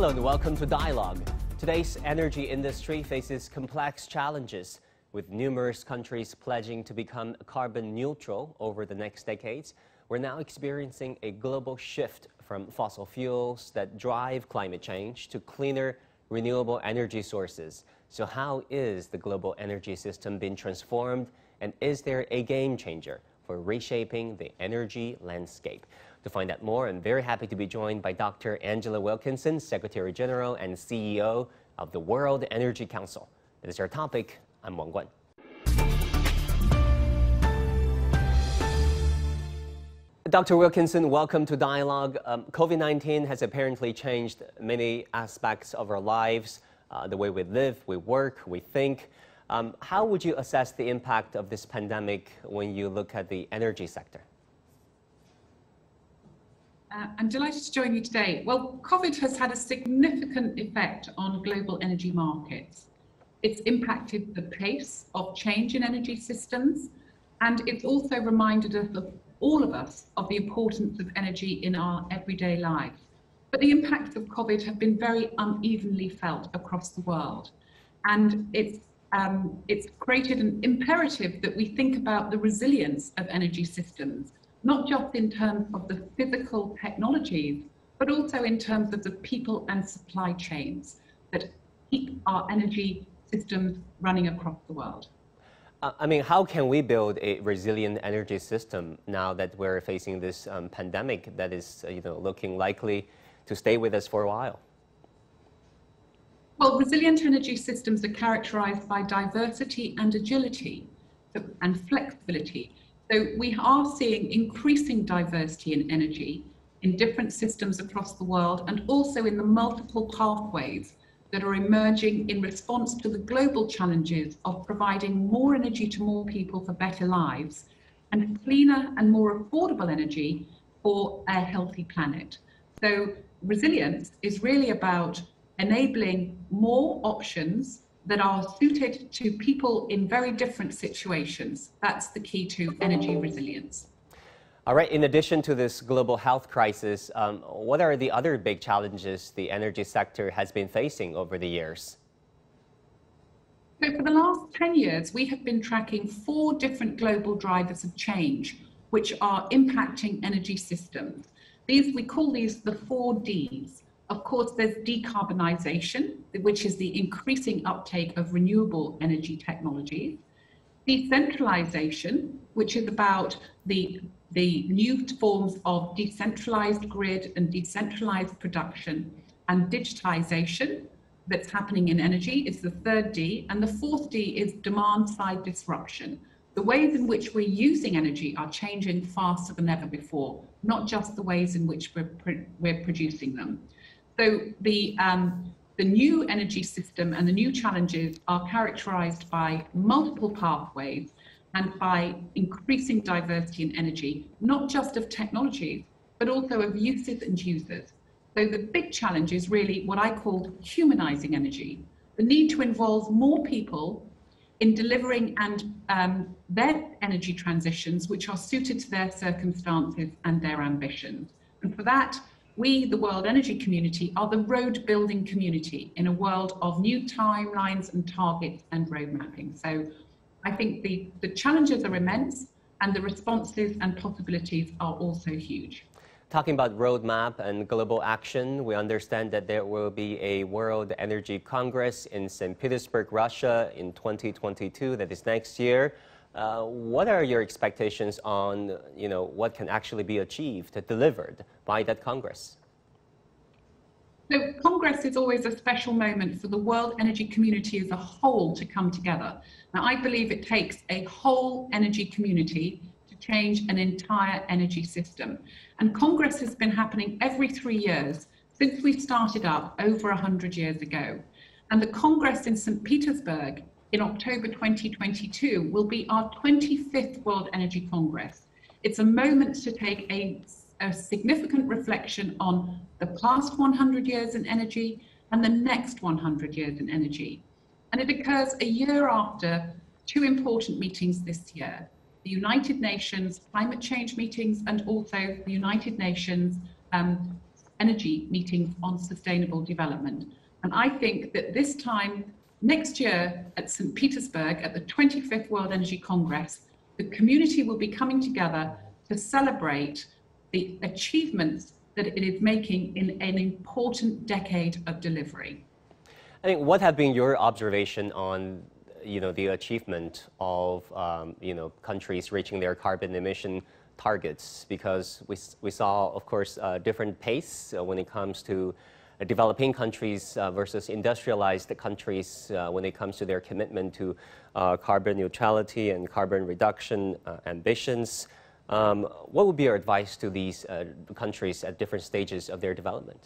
Hello and welcome to Dialogue. Today's energy industry faces complex challenges, with numerous countries pledging to become carbon neutral over the next decades. We're now experiencing a global shift from fossil fuels that drive climate change to cleaner, renewable energy sources. So how is the global energy system being transformed, and is there a game changer for reshaping the energy landscape? To find out more, I'm very happy to be joined by Dr. Angela Wilkinson, Secretary General and CEO of the World Energy Council. This is our topic. I'm Wang Guan. Dr. Wilkinson, welcome to Dialogue. COVID-19 has apparently changed many aspects of our lives, the way we live, we work, we think. How would you assess the impact of this pandemic when you look at the energy sector? I'm delighted to join you today. Well, COVID has had a significant effect on global energy markets. It's impacted the pace of change in energy systems, and it's also reminded us of all of us of the importance of energy in our everyday lives. But the impacts of COVID have been very unevenly felt across the world, and it's created an imperative that we think about the resilience of energy systems, not just in terms of the physical technologies, but also in terms of the people and supply chains that keep our energy systems running across the world. I mean, how can we build a resilient energy system now that we're facing this pandemic that is, looking likely to stay with us for a while? Well, resilient energy systems are characterized by diversity and agility and flexibility. So we are seeing increasing diversity in energy in different systems across the world, and also in the multiple pathways that are emerging in response to the global challenges of providing more energy to more people for better lives, and cleaner and more affordable energy for a healthy planet. So resilience is really about enabling more options that are suited to people in very different situations. That's the key to energy resilience. All right, in addition to this global health crisis, what are the other big challenges the energy sector has been facing over the years? So for the last 10 years, we have been tracking 4 different global drivers of change, which are impacting energy systems. We call these the 4 Ds. Of course, there's decarbonisation, which is the increasing uptake of renewable energy technologies. Decentralisation, which is about the new forms of decentralised grid and decentralised production. And digitisation that's happening in energy is the 3rd D. And the 4th D is demand-side disruption. The ways in which we're using energy are changing faster than ever before, not just the ways in which we're producing them. So the new energy system and the new challenges are characterized by multiple pathways and by increasing diversity in energy, not just of technologies, but also of uses and users. So the big challenge is really what I call humanizing energy, the need to involve more people in delivering and their energy transitions, which are suited to their circumstances and their ambitions. And for that, we, the World Energy Community, are the road building community in a world of new timelines and targets and road mapping. So I think the challenges are immense, and the responses and possibilities are also huge. Talking about roadmap and global action, we understand that there will be a World Energy Congress in St. Petersburg, Russia in 2022, that is next year. What are your expectations on, what can actually be achieved, delivered by that Congress? So Congress is always a special moment for the world energy community as a whole to come together. Now, I believe it takes a whole energy community to change an entire energy system. And Congress has been happening every 3 years since we started up over 100 years ago. And the Congress in St. Petersburg in October 2022 will be our 25th World Energy Congress. It's a moment to take a significant reflection on the past 100 years in energy and the next 100 years in energy. And it occurs a year after 2 important meetings this year, the United Nations climate change meetings and also the United Nations energy meetings on sustainable development. And I think that this time, next year at St. Petersburg, at the 25th World Energy Congress, the community will be coming together to celebrate the achievements that it is making in an important decade of delivery. I think what have been your observation on, the achievement of, countries reaching their carbon emission targets? Because we saw, of course, a different pace when it comes to developing countries versus industrialized countries when it comes to their commitment to carbon neutrality and carbon reduction ambitions. What would be your advice to these countries at different stages of their development?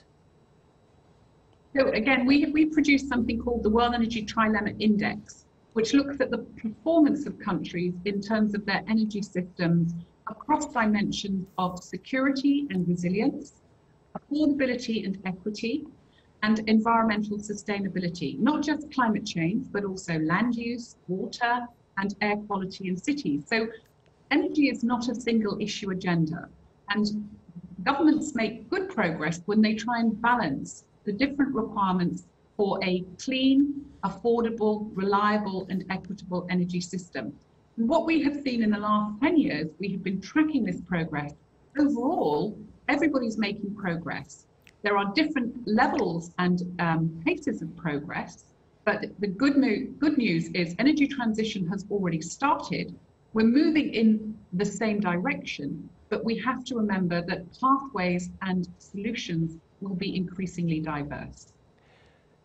So again, we produced something called the World Energy Trilemma Index, which looks at the performance of countries in terms of their energy systems across dimensions of security and resilience, affordability and equity, and environmental sustainability, not just climate change, but also land use, water, and air quality in cities. So energy is not a single issue agenda, and governments make good progress when they try and balance the different requirements for a clean, affordable, reliable, and equitable energy system. And what we have seen in the last 10 years, we have been tracking this progress. Overall, everybody's making progress. There are different levels and paces of progress, but the good news is energy transition has already started. We're moving in the same direction, but we have to remember that pathways and solutions will be increasingly diverse.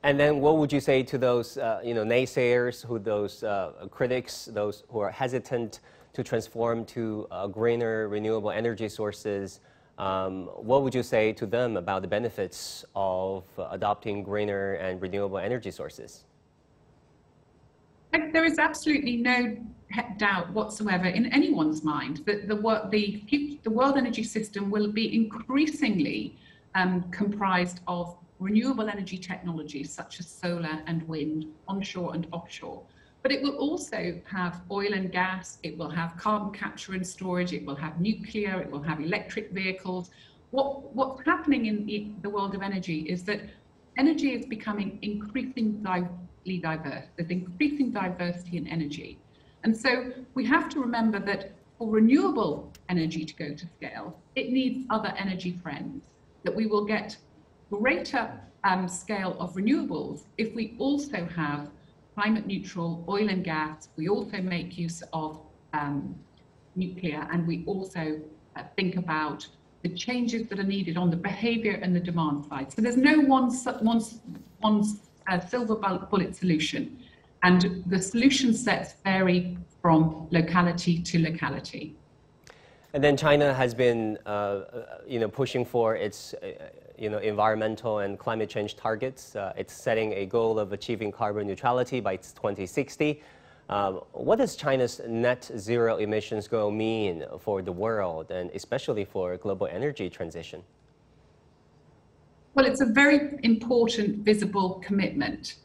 And then what would you say to those, naysayers, those critics, those who are hesitant to transform to greener renewable energy sources? What would you say to them about the benefits of adopting greener and renewable energy sources? There is absolutely no doubt whatsoever in anyone's mind that the world energy system will be increasingly comprised of renewable energy technologies such as solar and wind, onshore and offshore. But it will also have oil and gas, it will have carbon capture and storage, it will have nuclear, it will have electric vehicles. What's happening in the world of energy is that energy is becoming increasingly diverse. There's increasing diversity in energy. And so we have to remember that for renewable energy to go to scale, it needs other energy friends, that we will get greater scale of renewables if we also have climate neutral oil and gas, we also make use of nuclear, and we also think about the changes that are needed on the behavior and the demand side. So there's no one silver bullet solution, and the solution sets vary from locality to locality. And then China has been, pushing for its, environmental and climate change targets. It's setting a goal of achieving carbon neutrality by 2060. What does China's net zero emissions goal mean for the world, and especially for global energy transition? Well, it's a very important, visible commitment,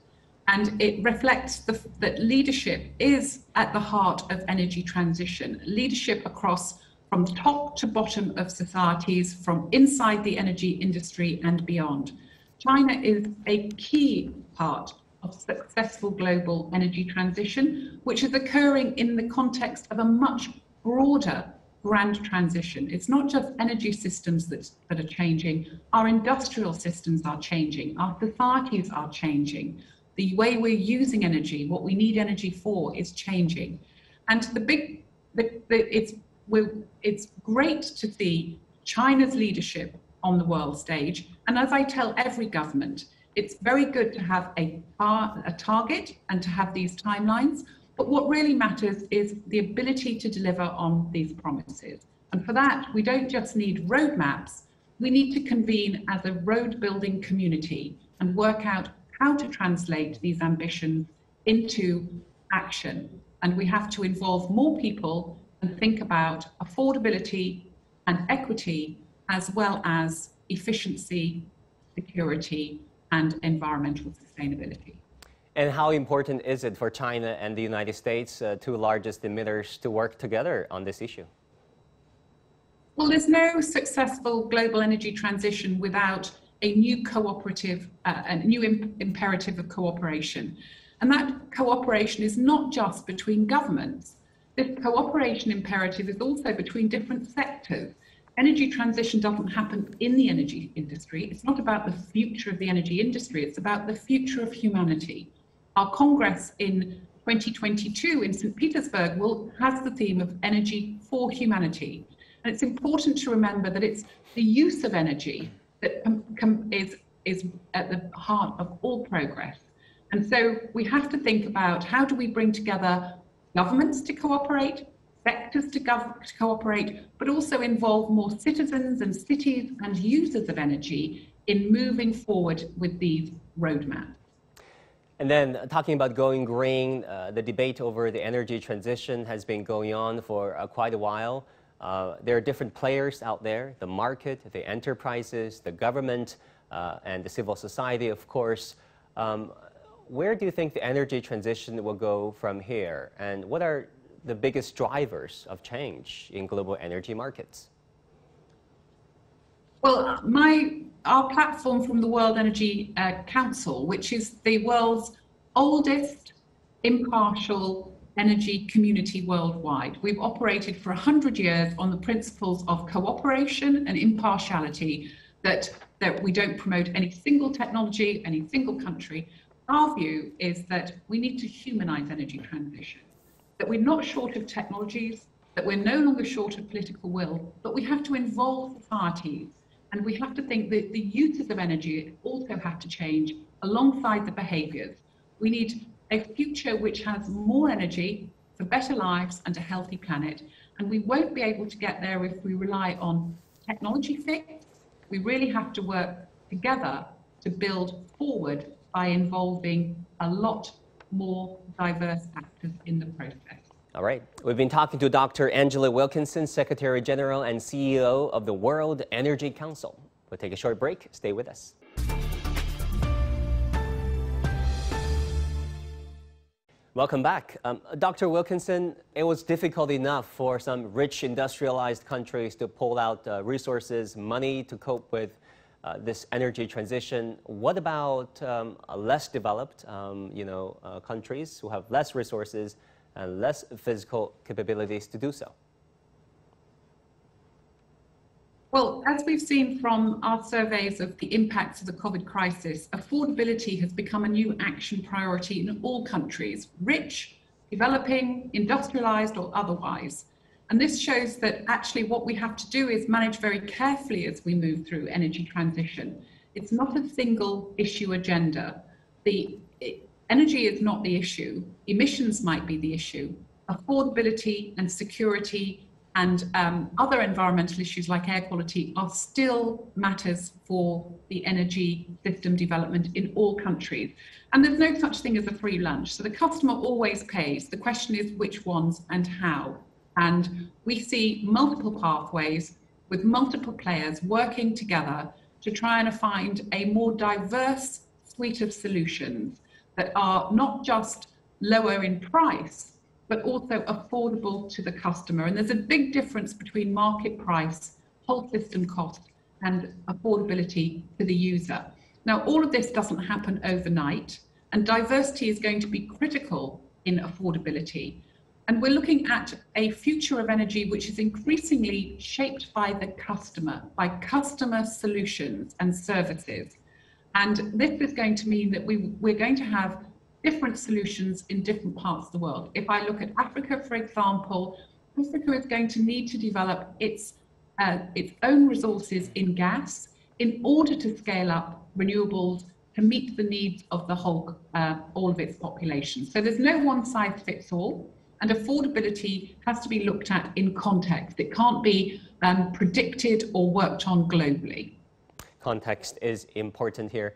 and it reflects that leadership is at the heart of energy transition. Leadership across from top to bottom of societies, from inside the energy industry and beyond. China is a key part of successful global energy transition, which is occurring in the context of a much broader grand transition. It's not just energy systems that are changing, our industrial systems are changing, our societies are changing. The way we're using energy, what we need energy for, is changing. And it's great to see China's leadership on the world stage. And as I tell every government, it's very good to have a target and to have these timelines. But what really matters is the ability to deliver on these promises. And for that, we don't just need roadmaps. We need to convene as a road building community and work out how to translate these ambitions into action. And we have to involve more people and think about affordability and equity, as well as efficiency, security, and environmental sustainability. And how important is it for China and the United States, two largest emitters, to work together on this issue? Well, there's no successful global energy transition without a new imperative of cooperation. And that cooperation is not just between governments. This cooperation imperative is also between different sectors. Energy transition doesn't happen in the energy industry. It's not about the future of the energy industry. It's about the future of humanity. Our Congress in 2022 in St. Petersburg has the theme of energy for humanity. And it's important to remember that it's the use of energy that is at the heart of all progress. And so we have to think about how do we bring together governments to cooperate, sectors to cooperate, but also involve more citizens and cities and users of energy in moving forward with these roadmaps. And then talking about going green, the debate over the energy transition has been going on for quite a while. There are different players out there, the market, the enterprises, the government, and the civil society, of course. Where do you think the energy transition will go from here? And what are the biggest drivers of change in global energy markets? Well, our platform from the World Energy Council, which is the world's oldest impartial energy community worldwide. We've operated for 100 years on the principles of cooperation and impartiality, that we don't promote any single technology, any single country. Our view is that we need to humanize energy transition, that we're not short of technologies, that we're no longer short of political will, but we have to involve societies, and we have to think that the uses of energy also have to change alongside the behaviors. We need a future which has more energy for better lives and a healthy planet. And we won't be able to get there if we rely on technology fix. We really have to work together to build forward by involving a lot more diverse actors in the process. All right. We've been talking to Dr. Angela Wilkinson, Secretary General and CEO of the World Energy Council. We'll take a short break. Stay with us. Welcome back. Dr. Wilkinson, it was difficult enough for some rich industrialized countries to pull out resources, money to cope with this energy transition. What about less developed countries who have less resources and less physical capabilities to do so? Well, as we've seen from our surveys of the impacts of the COVID crisis, affordability has become a new action priority in all countries, rich, developing, industrialized or otherwise. And this shows that actually what we have to do is manage very carefully as we move through energy transition. It's not a single issue agenda. Energy is not the issue. Emissions might be the issue. Affordability and security and other environmental issues like air quality are still matters for the energy system development in all countries. And there's no such thing as a free lunch. So the customer always pays. The question is which ones and how. And we see multiple pathways with multiple players working together to try and find a more diverse suite of solutions that are not just lower in price, but also affordable to the customer. And there's a big difference between market price, whole system cost, and affordability to the user. Now, all of this doesn't happen overnight, and diversity is going to be critical in affordability. And we're looking at a future of energy which is increasingly shaped by the customer, by customer solutions and services. And this is going to mean that we're going to have different solutions in different parts of the world. If I look at Africa, for example, Africa is going to need to develop its own resources in gas in order to scale up renewables to meet the needs of the whole, all of its population. So there's no one size fits all, and affordability has to be looked at in context. It can't be predicted or worked on globally. Context is important here.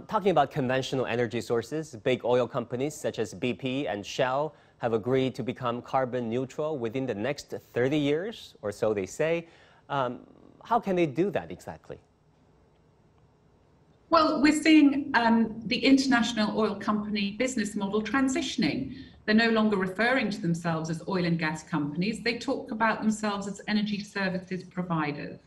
Talking about conventional energy sources, big oil companies such as BP and Shell have agreed to become carbon neutral within the next 30 years, or so they say. How can they do that exactly? Well, we're seeing the international oil company business model transitioning. They're no longer referring to themselves as oil and gas companies. They talk about themselves as energy services providers.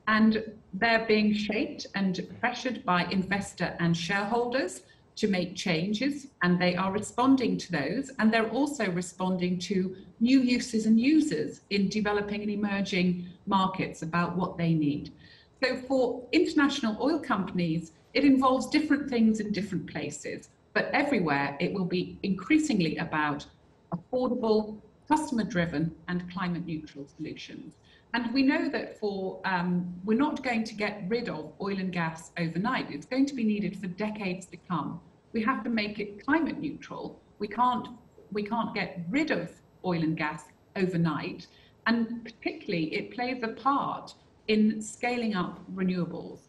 And they're being shaped and pressured by investor and shareholders to make changes, and they are responding to those. And they're also responding to new uses and users in developing and emerging markets about what they need. So for international oil companies, it involves different things in different places, but everywhere it will be increasingly about affordable, customer-driven and climate-neutral solutions. And we know that we're not going to get rid of oil and gas overnight. It's going to be needed for decades to come. We have to make it climate neutral. We can't get rid of oil and gas overnight. And particularly, it plays a part in scaling up renewables.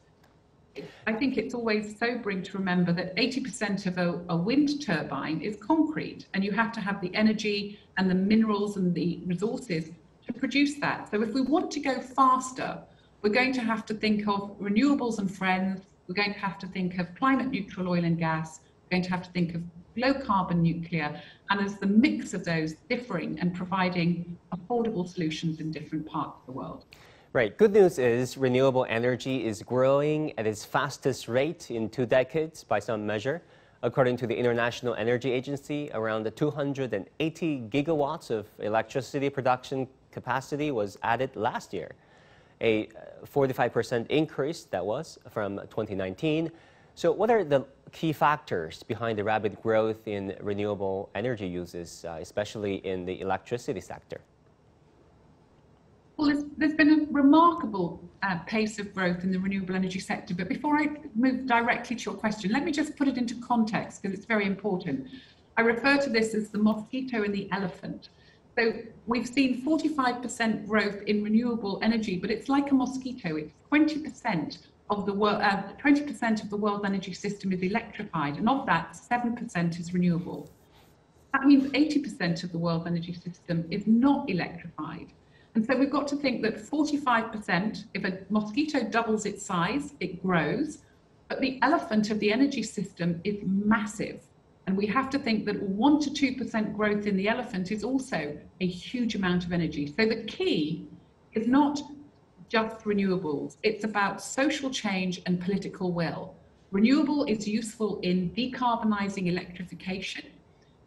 I think it's always sobering to remember that 80% of a wind turbine is concrete, and you have to have the energy and the minerals and the resources to produce that. So if we want to go faster, we're going to have to think of renewables and friends, we're going to have to think of climate neutral oil and gas, we're going to have to think of low carbon nuclear, and as the mix of those differing and providing affordable solutions in different parts of the world. Right. Good news is renewable energy is growing at its fastest rate in 2 decades by some measure. According to the International Energy Agency, around 280 gigawatts of electricity production capacity was added last year, a 45% increase that was from 2019. So what are the key factors behind the rapid growth in renewable energy uses, especially in the electricity sector? Well, there's been a remarkable pace of growth in the renewable energy sector. But before I move directly to your question, let me just put it into context because it's very important. I refer to this as the mosquito and the elephant. So we've seen 45% growth in renewable energy, but it's like a mosquito. It's 20% of the world. 20% of the world energy system is electrified, and of that, 7% is renewable. That means 80% of the world energy system is not electrified. And so we've got to think that 45%, if a mosquito doubles its size, it grows, but the elephant of the energy system is massive. And we have to think that 1 to 2% growth in the elephant is also a huge amount of energy. So the key is not just renewables, it's about social change and political will. Renewable is useful in decarbonising electrification.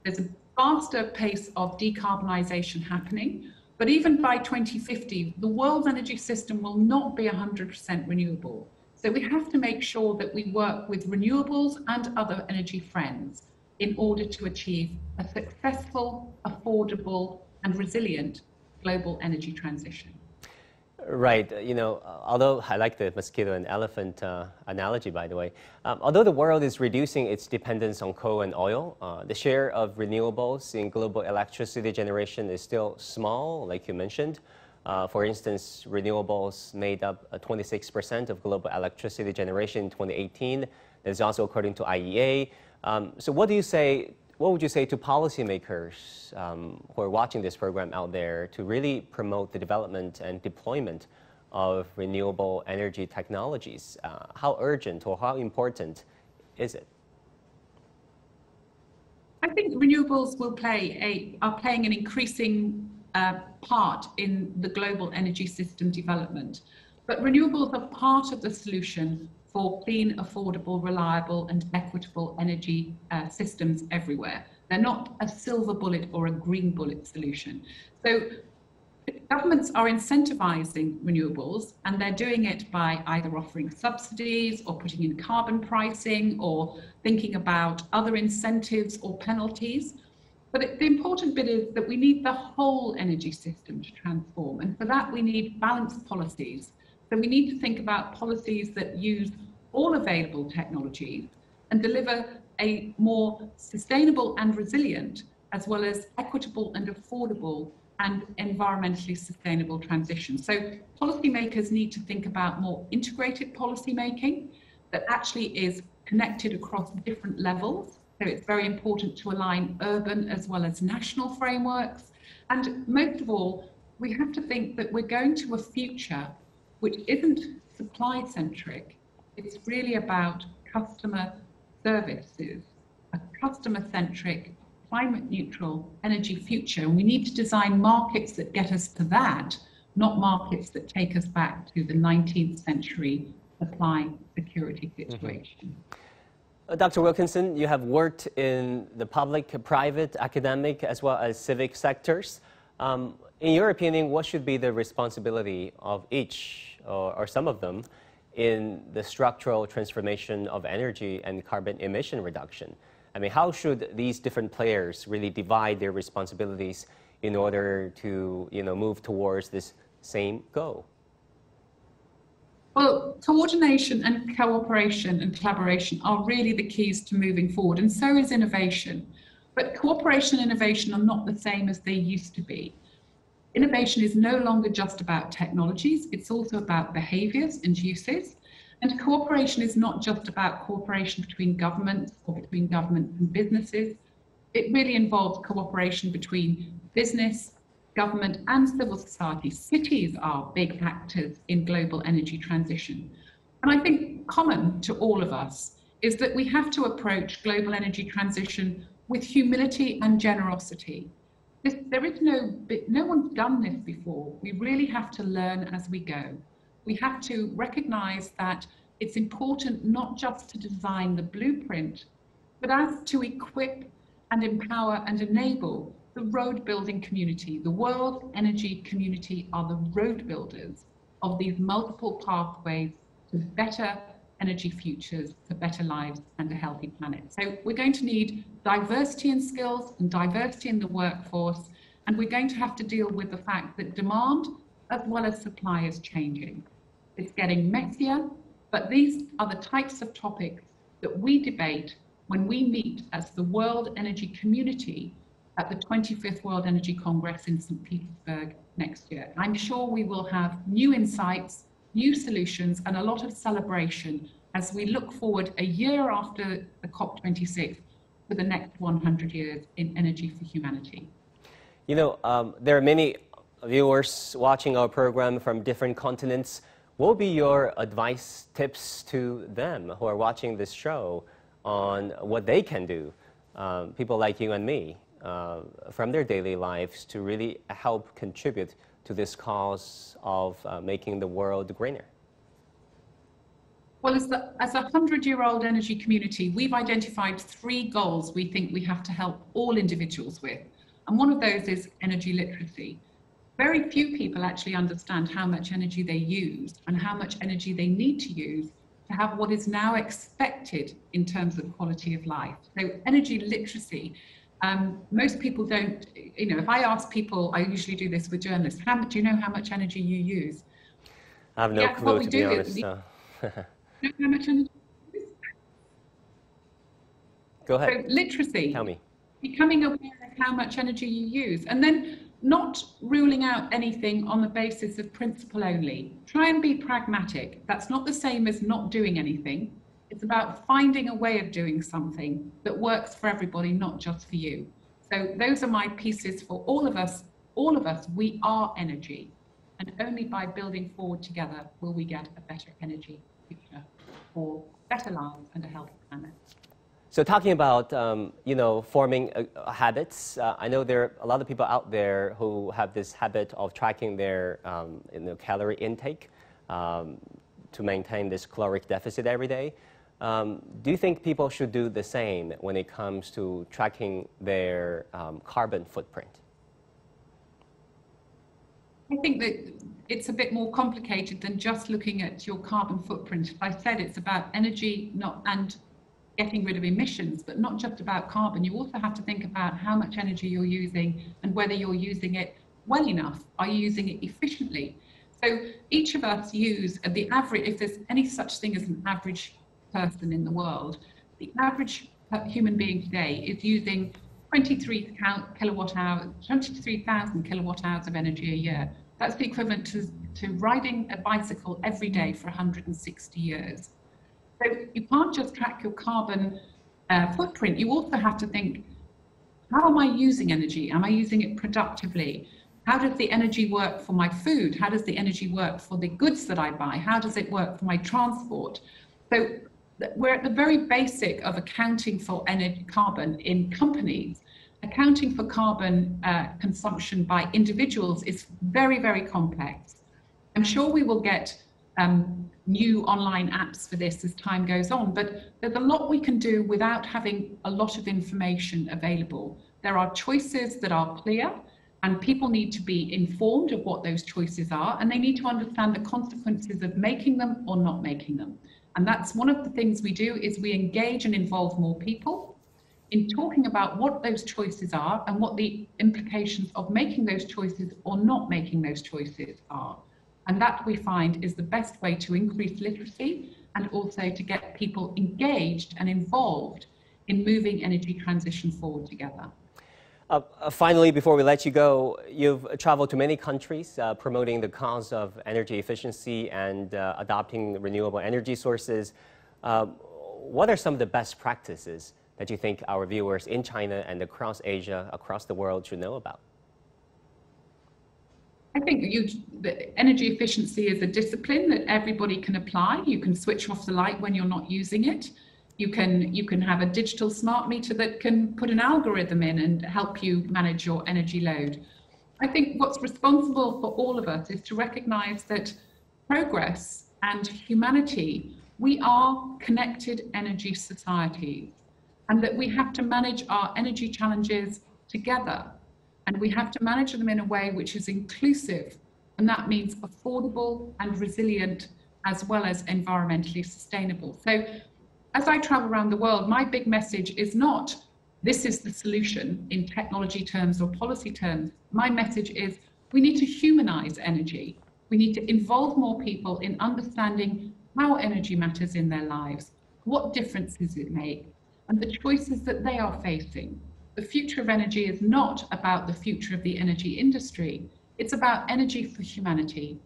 There's a faster pace of decarbonisation happening. But even by 2050, the world energy system will not be 100% renewable. So we have to make sure that we work with renewables and other energy friends in order to achieve a successful, affordable, and resilient global energy transition. Right. You know, although I like the mosquito and elephant analogy, by the way, although the world is reducing its dependence on coal and oil, the share of renewables in global electricity generation is still small, like you mentioned. For instance, renewables made up 26% of global electricity generation in 2018. That is also according to IEA. So what would you say to policymakers who are watching this program out there to really promote the development and deployment of renewable energy technologies? How urgent or how important is it? I think renewables are playing an increasing part in the global energy system development. But renewables are part of the solution for clean, affordable, reliable and equitable energy systems everywhere. They're not a silver bullet or a green bullet solution. So governments are incentivizing renewables, and they're doing it by either offering subsidies or putting in carbon pricing or thinking about other incentives or penalties. But the important bit is that we need the whole energy system to transform. And for that, we need balanced policies. So we need to think about policies that use all available technologies and deliver a more sustainable and resilient, as well as equitable and affordable and environmentally sustainable transition. So policymakers need to think about more integrated policy making that actually is connected across different levels. So it's very important to align urban as well as national frameworks. And most of all, we have to think that we're going to a future which isn't supply-centric. It's really about customer services, a customer-centric, climate neutral energy future. And we need to design markets that get us to that, not markets that take us back to the 19th century supply security situation. Dr. Wilkinson, you have worked in the public, private, academic, as well as civic sectors. In your opinion, what should be the responsibility of each, or some of them, in the structural transformation of energy and carbon emission reduction? I mean, how should these different players really divide their responsibilities in order to, move towards this same goal? Well, coordination and cooperation and collaboration are really the keys to moving forward, and so is innovation. But cooperation and innovation are not the same as they used to be. Innovation is no longer just about technologies, it's also about behaviours and uses. And cooperation is not just about cooperation between governments or between government and businesses. It really involves cooperation between business, government and civil society. Cities are big actors in global energy transition. And I think common to all of us is that we have to approach global energy transition with humility and generosity. There is no one's done this before. We really have to learn as we go. We have to recognize that it's important not just to design the blueprint, but as to equip and empower and enable the road building community. The world energy community are the road builders of these multiple pathways to better energy futures, for better lives and a healthy planet. So we're going to need diversity in skills and diversity in the workforce, and we're going to have to deal with the fact that demand as well as supply is changing. It's getting messier, but these are the types of topics that we debate when we meet as the world energy community at the 25th World Energy Congress in St. Petersburg next year. I'm sure we will have new insights, new solutions, and a lot of celebration as we look forward a year after the COP26 for the next 100 years in energy for humanity. There are many viewers watching our program from different continents. What will be your advice, tips to them who are watching this show on what they can do, people like you and me, from their daily lives to really help contribute to this cause of making the world greener? Well, as a 100-year-old energy community, we've identified 3 goals we think we have to help all individuals with. And one of those is energy literacy. Very few people actually understand how much energy they use and how much energy they need to use to have what is now expected in terms of quality of life. So energy literacy, most people don't, if I ask people, I usually do this with journalists, do you know how much energy you use? I have no clue, to be honest. How much energy you use? Go ahead. So literacy. Tell me. Becoming aware of how much energy you use, and then not ruling out anything on the basis of principle only. Try and be pragmatic. That's not the same as not doing anything. It's about finding a way of doing something that works for everybody, not just for you. So those are my pieces for all of us. All of us, we are energy. And only by building forward together will we get a better energy future for better lives and a healthy planet. So talking about, forming habits, I know there are a lot of people out there who have this habit of tracking their calorie intake to maintain this caloric deficit every day. Do you think people should do the same when it comes to tracking their carbon footprint? I think that it's a bit more complicated than just looking at your carbon footprint. As I said, it's about energy and getting rid of emissions, but not just about carbon. You also have to think about how much energy you're using and whether you're using it well enough. Are you using it efficiently? So each of us use the average, if there's any such thing as an average person in the world, the average human being today is using 23,000 kilowatt hours of energy a year. That's the equivalent to riding a bicycle every day for 160 years. So you can't just track your carbon footprint. You also have to think, how am I using energy? Am I using it productively? How does the energy work for my food? How does the energy work for the goods that I buy? How does it work for my transport? So we're at the very basic of accounting for energy carbon in companies. accounting for carbon consumption by individuals is very, very complex. I'm sure we will get new online apps for this as time goes on, but there's a lot we can do without having a lot of information available. There are choices that are clear, and people need to be informed of what those choices are, and they need to understand the consequences of making them or not making them. And that's one of the things we do, is we engage and involve more people in talking about what those choices are and what the implications of making those choices or not making those choices are. And that, we find, is the best way to increase literacy and also to get people engaged and involved in moving energy transition forward together. Finally, before we let you go, you've traveled to many countries promoting the cause of energy efficiency and adopting renewable energy sources. What are some of the best practices that you think our viewers in China and across Asia, across the world, should know about? I think the energy efficiency is a discipline that everybody can apply. You can switch off the light when you're not using it. You can have a digital smart meter that can put an algorithm in and help you manage your energy load. I think what's responsible for all of us is to recognize that progress and humanity, we are connected energy societies, and that we have to manage our energy challenges together. And we have to manage them in a way which is inclusive, and that means affordable and resilient, as well as environmentally sustainable. So as I travel around the world, my big message is not, this is the solution in technology terms or policy terms. My message is, we need to humanize energy. We need to involve more people in understanding how energy matters in their lives, what differences it makes, and the choices that they are facing. The future of energy is not about the future of the energy industry. It's about energy for humanity,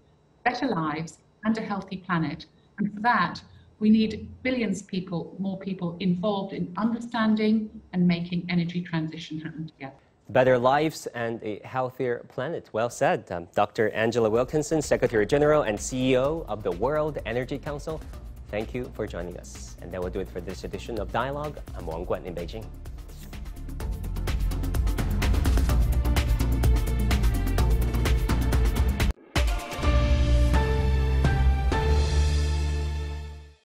better lives, and a healthy planet. And for that, we need billions of more people involved in understanding and making energy transition happen together. Better lives and a healthier planet. Well said. Dr. Angela Wilkinson, Secretary General and CEO of the World Energy Council. Thank you for joining us. And that will do it for this edition of Dialogue. I'm Wang Guan in Beijing.